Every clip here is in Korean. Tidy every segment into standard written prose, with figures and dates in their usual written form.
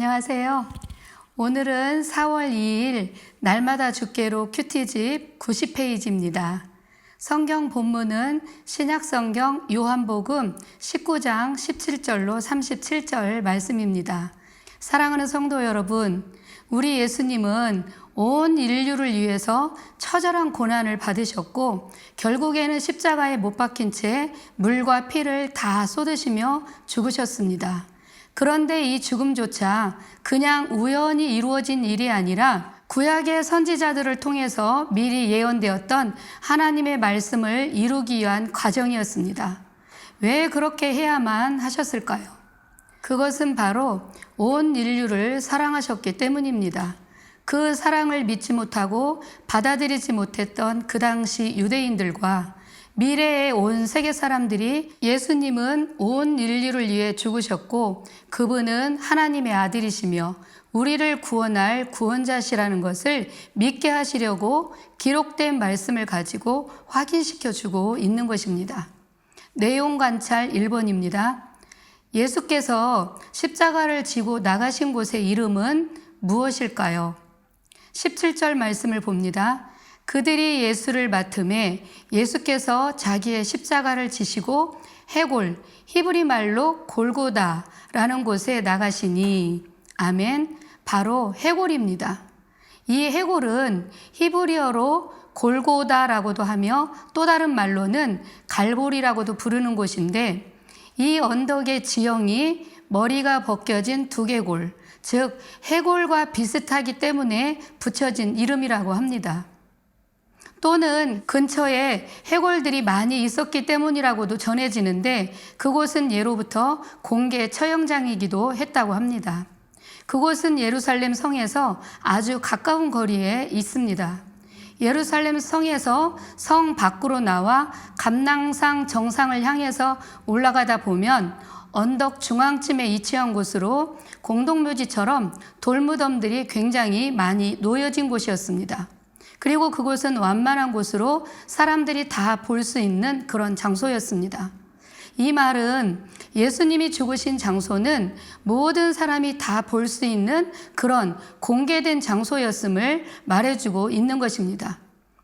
안녕하세요. 오늘은 4월 2일 날마다 주께로 큐티집 90페이지입니다. 성경 본문은 신약성경 요한복음 19장 17절로 37절 말씀입니다. 사랑하는 성도 여러분, 우리 예수님은 온 인류를 위해서 처절한 고난을 받으셨고 결국에는 십자가에 못 박힌 채 물과 피를 다 쏟으시며 죽으셨습니다. 그런데 이 죽음조차 그냥 우연히 이루어진 일이 아니라 구약의 선지자들을 통해서 미리 예언되었던 하나님의 말씀을 이루기 위한 과정이었습니다. 왜 그렇게 해야만 하셨을까요? 그것은 바로 온 인류를 사랑하셨기 때문입니다. 그 사랑을 믿지 못하고 받아들이지 못했던 그 당시 유대인들과 미래의 온 세계 사람들이 예수님은 온 인류를 위해 죽으셨고 그분은 하나님의 아들이시며 우리를 구원할 구원자시라는 것을 믿게 하시려고 기록된 말씀을 가지고 확인시켜주고 있는 것입니다. 내용 관찰 1번입니다. 예수께서 십자가를 지고 나가신 곳의 이름은 무엇일까요? 17절 말씀을 봅니다. 그들이 예수를 맡음에 예수께서 자기의 십자가를 지시고 해골, 히브리 말로 골고다라는 곳에 나가시니, 아멘, 바로 해골입니다. 이 해골은 히브리어로 골고다라고도 하며 또 다른 말로는 갈보리라고도 부르는 곳인데, 이 언덕의 지형이 머리가 벗겨진 두개골, 즉 해골과 비슷하기 때문에 붙여진 이름이라고 합니다. 또는 근처에 해골들이 많이 있었기 때문이라고도 전해지는데 그곳은 예로부터 공개 처형장이기도 했다고 합니다. 그곳은 예루살렘 성에서 아주 가까운 거리에 있습니다. 예루살렘 성에서 성 밖으로 나와 감낭산 정상을 향해서 올라가다 보면 언덕 중앙쯤에 위치한 곳으로 공동묘지처럼 돌무덤들이 굉장히 많이 놓여진 곳이었습니다. 그리고 그곳은 완만한 곳으로 사람들이 다 볼 수 있는 그런 장소였습니다. 이 말은 예수님이 죽으신 장소는 모든 사람이 다 볼 수 있는 그런 공개된 장소였음을 말해주고 있는 것입니다.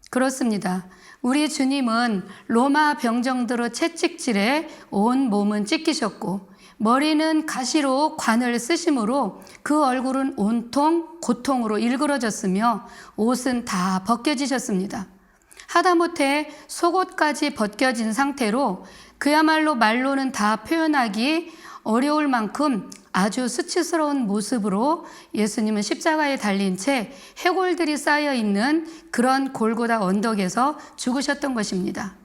그렇습니다. 우리 주님은 로마 병정들의 채찍질에 온 몸은 찢기셨고 머리는 가시로 관을 쓰심으로 그 얼굴은 온통 고통으로 일그러졌으며 옷은 다 벗겨지셨습니다. 하다못해 속옷까지 벗겨진 상태로 그야말로 말로는 다 표현하기 어려울 만큼 아주 수치스러운 모습으로 예수님은 십자가에 달린 채 해골들이 쌓여 있는 그런 골고다 언덕에서 죽으셨던 것입니다.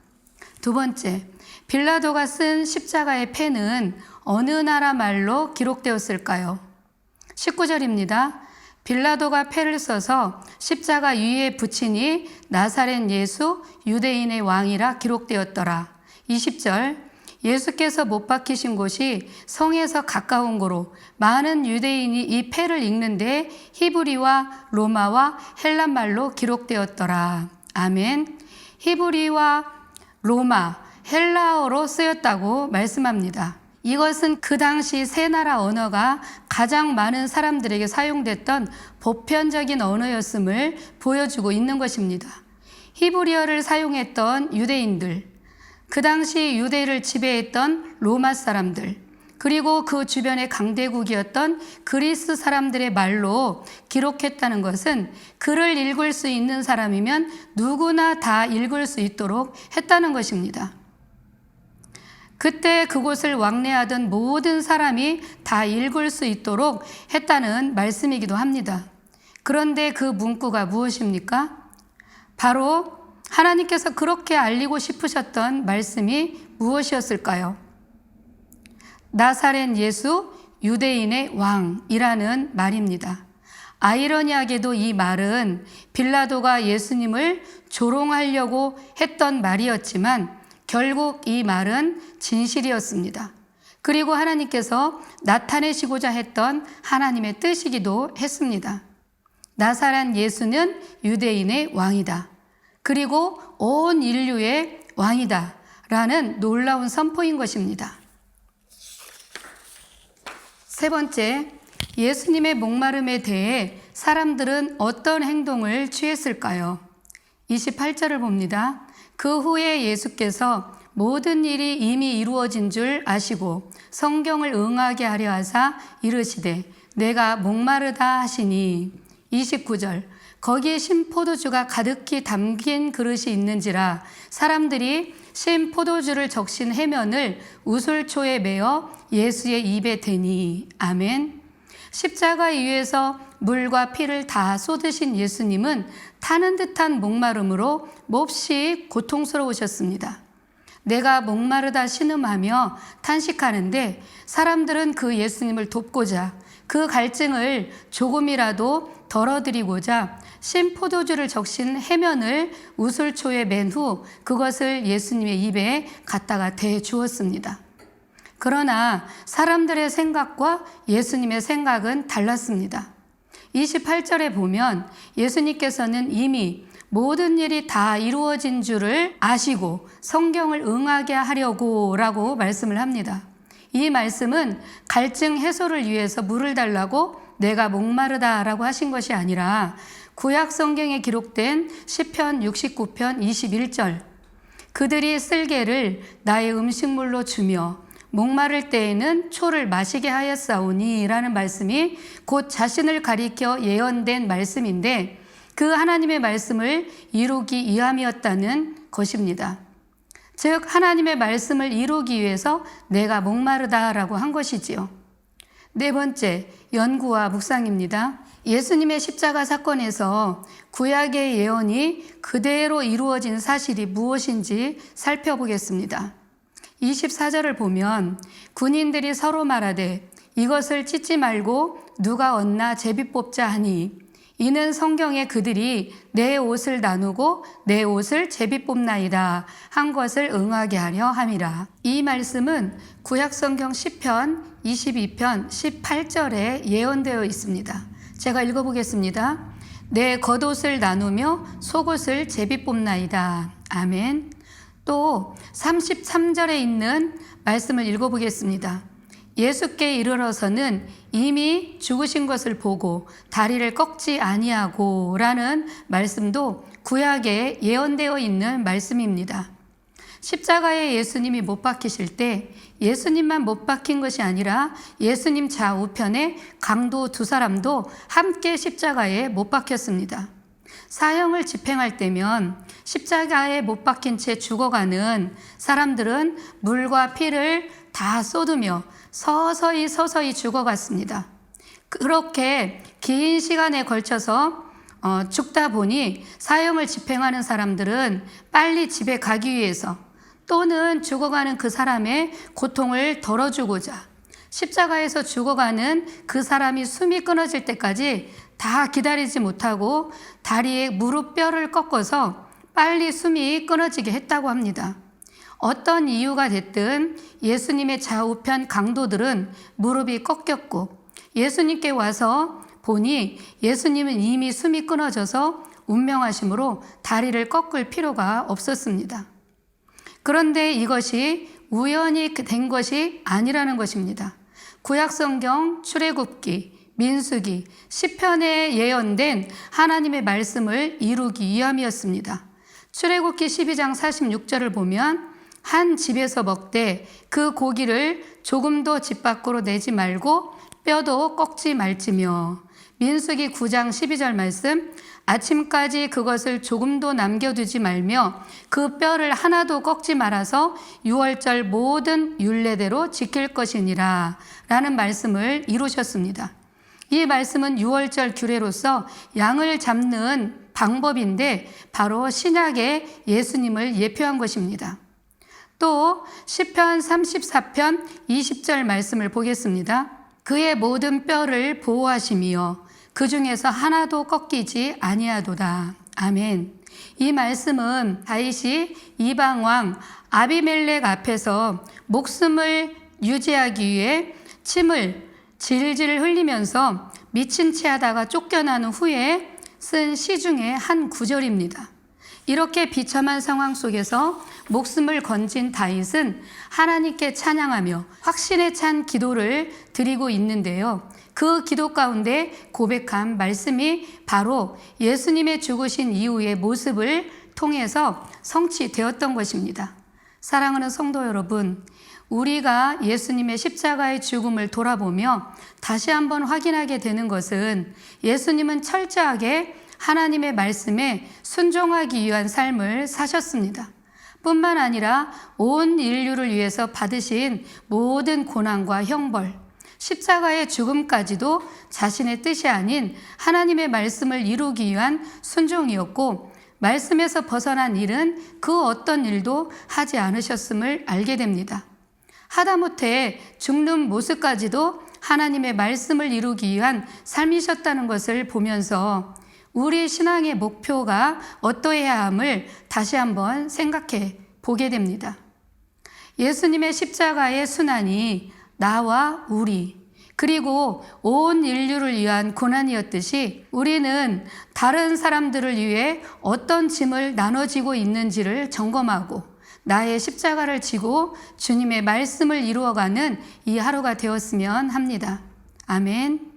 두 번째, 빌라도가 쓴 십자가의 패는 어느 나라 말로 기록되었을까요? 19절입니다. 빌라도가 패를 써서 십자가 위에 붙이니 나사렛 예수 유대인의 왕이라 기록되었더라. 20절, 예수께서 못 박히신 곳이 성에서 가까운 고로 많은 유대인이 이 패를 읽는데 히브리와 로마와 헬란말로 기록되었더라. 아멘. 히브리와 로마, 헬라어로 쓰였다고 말씀합니다. 이것은 그 당시 세 나라 언어가 가장 많은 사람들에게 사용됐던 보편적인 언어였음을 보여주고 있는 것입니다. 히브리어를 사용했던 유대인들, 그 당시 유대를 지배했던 로마 사람들, 그리고 그 주변의 강대국이었던 그리스 사람들의 말로 기록했다는 것은 글을 읽을 수 있는 사람이면 누구나 다 읽을 수 있도록 했다는 것입니다. 그때 그곳을 왕래하던 모든 사람이 다 읽을 수 있도록 했다는 말씀이기도 합니다. 그런데 그 문구가 무엇입니까? 바로 하나님께서 그렇게 알리고 싶으셨던 말씀이 무엇이었을까요? 나사렛 예수 유대인의 왕이라는 말입니다. 아이러니하게도 이 말은 빌라도가 예수님을 조롱하려고 했던 말이었지만 결국 이 말은 진실이었습니다. 그리고 하나님께서 나타내시고자 했던 하나님의 뜻이기도 했습니다. 나사렛 예수는 유대인의 왕이다. 그리고 온 인류의 왕이다. 라는 놀라운 선포인 것입니다. 세 번째, 예수님의 목마름에 대해 사람들은 어떤 행동을 취했을까요? 28절을 봅니다. 그 후에 예수께서 모든 일이 이미 이루어진 줄 아시고 성경을 응하게 하려 하사 이르시되 내가 목마르다 하시니. 29절 거기에 신 포도주가 가득히 담긴 그릇이 있는지라 사람들이 신 포도주를 적신 해면을 우슬초에 메어 예수의 입에 대니. 아멘. 십자가 위에서 물과 피를 다 쏟으신 예수님은 타는 듯한 목마름으로 몹시 고통스러우셨습니다. 내가 목마르다 신음하며 탄식하는데 사람들은 그 예수님을 돕고자 그 갈증을 조금이라도 덜어드리고자 신 포도주를 적신 해면을 우슬초에 맨 후 그것을 예수님의 입에 갖다가 대주었습니다. 그러나 사람들의 생각과 예수님의 생각은 달랐습니다. 28절에 보면 예수님께서는 이미 모든 일이 다 이루어진 줄을 아시고 성경을 응하게 하려고 라고 말씀을 합니다. 이 말씀은 갈증 해소를 위해서 물을 달라고 내가 목마르다 라고 하신 것이 아니라 구약 성경에 기록된 시편 69편 21절 그들이 쓸개를 나의 음식물로 주며 목마를 때에는 초를 마시게 하였사오니 라는 말씀이 곧 자신을 가리켜 예언된 말씀인데 그 하나님의 말씀을 이루기 위함이었다는 것입니다. 즉 하나님의 말씀을 이루기 위해서 내가 목마르다라고 한 것이지요. 네 번째, 연구와 묵상입니다. 예수님의 십자가 사건에서 구약의 예언이 그대로 이루어진 사실이 무엇인지 살펴보겠습니다. 24절을 보면 군인들이 서로 말하되 이것을 찢지 말고 누가 얻나 제비 뽑자 하니 이는 성경에 그들이 내 옷을 나누고 내 옷을 제비 뽑나이다 한 것을 응하게 하려 함이라. 이 말씀은 구약성경 시편 22편 18절에 예언되어 있습니다. 제가 읽어보겠습니다. 내 겉옷을 나누며 속옷을 제비 뽑나이다. 아멘. 또 33절에 있는 말씀을 읽어보겠습니다. 예수께 이르러서는 이미 죽으신 것을 보고 다리를 꺾지 아니하고 라는 말씀도 구약에 예언되어 있는 말씀입니다. 십자가에 예수님이 못 박히실 때 예수님만 못 박힌 것이 아니라 예수님 좌우편에 강도 두 사람도 함께 십자가에 못 박혔습니다. 사형을 집행할 때면 십자가에 못 박힌 채 죽어가는 사람들은 물과 피를 다 쏟으며 서서히 죽어갔습니다. 그렇게 긴 시간에 걸쳐서 죽다 보니 사형을 집행하는 사람들은 빨리 집에 가기 위해서 또는 죽어가는 그 사람의 고통을 덜어주고자 십자가에서 죽어가는 그 사람이 숨이 끊어질 때까지 다 기다리지 못하고 다리에 무릎뼈를 꺾어서 빨리 숨이 끊어지게 했다고 합니다. 어떤 이유가 됐든 예수님의 좌우편 강도들은 무릎이 꺾였고 예수님께 와서 보니 예수님은 이미 숨이 끊어져서 운명하심으로 다리를 꺾을 필요가 없었습니다. 그런데 이것이 우연히 된 것이 아니라는 것입니다. 구약성경 출애굽기, 민수기, 시편에 예언된 하나님의 말씀을 이루기 위함이었습니다. 출애굽기 12장 46절을 보면 한 집에서 먹되 그 고기를 조금도 집 밖으로 내지 말고 뼈도 꺾지 말지며. 민수기 9장 12절 말씀 아침까지 그것을 조금도 남겨두지 말며 그 뼈를 하나도 꺾지 말아서 유월절 모든 율례대로 지킬 것이니라 라는 말씀을 이루셨습니다. 이 말씀은 유월절 규례로서 양을 잡는 방법인데 바로 신약의 예수님을 예표한 것입니다. 또 시편 34편 20절 말씀을 보겠습니다. 그의 모든 뼈를 보호하시며 그 중에서 하나도 꺾이지 아니하도다. 아멘. 이 말씀은 다윗이 이방왕 아비멜렉 앞에서 목숨을 유지하기 위해 침을 질질 흘리면서 미친 채 하다가 쫓겨난 후에 쓴 시 중에 한 구절입니다. 이렇게 비참한 상황 속에서 목숨을 건진 다윗은 하나님께 찬양하며 확신에 찬 기도를 드리고 있는데요. 그 기도 가운데 고백한 말씀이 바로 예수님의 죽으신 이후의 모습을 통해서 성취되었던 것입니다. 사랑하는 성도 여러분, 우리가 예수님의 십자가의 죽음을 돌아보며 다시 한번 확인하게 되는 것은 예수님은 철저하게 하나님의 말씀에 순종하기 위한 삶을 사셨습니다. 뿐만 아니라 온 인류를 위해서 받으신 모든 고난과 형벌, 십자가의 죽음까지도 자신의 뜻이 아닌 하나님의 말씀을 이루기 위한 순종이었고, 말씀에서 벗어난 일은 그 어떤 일도 하지 않으셨음을 알게 됩니다. 하다못해 죽는 모습까지도 하나님의 말씀을 이루기 위한 삶이셨다는 것을 보면서 우리 신앙의 목표가 어떠해야 함을 다시 한번 생각해 보게 됩니다. 예수님의 십자가의 순환이 나와 우리, 그리고 온 인류를 위한 고난이었듯이 우리는 다른 사람들을 위해 어떤 짐을 나눠지고 있는지를 점검하고 나의 십자가를 지고 주님의 말씀을 이루어가는 이 하루가 되었으면 합니다. 아멘.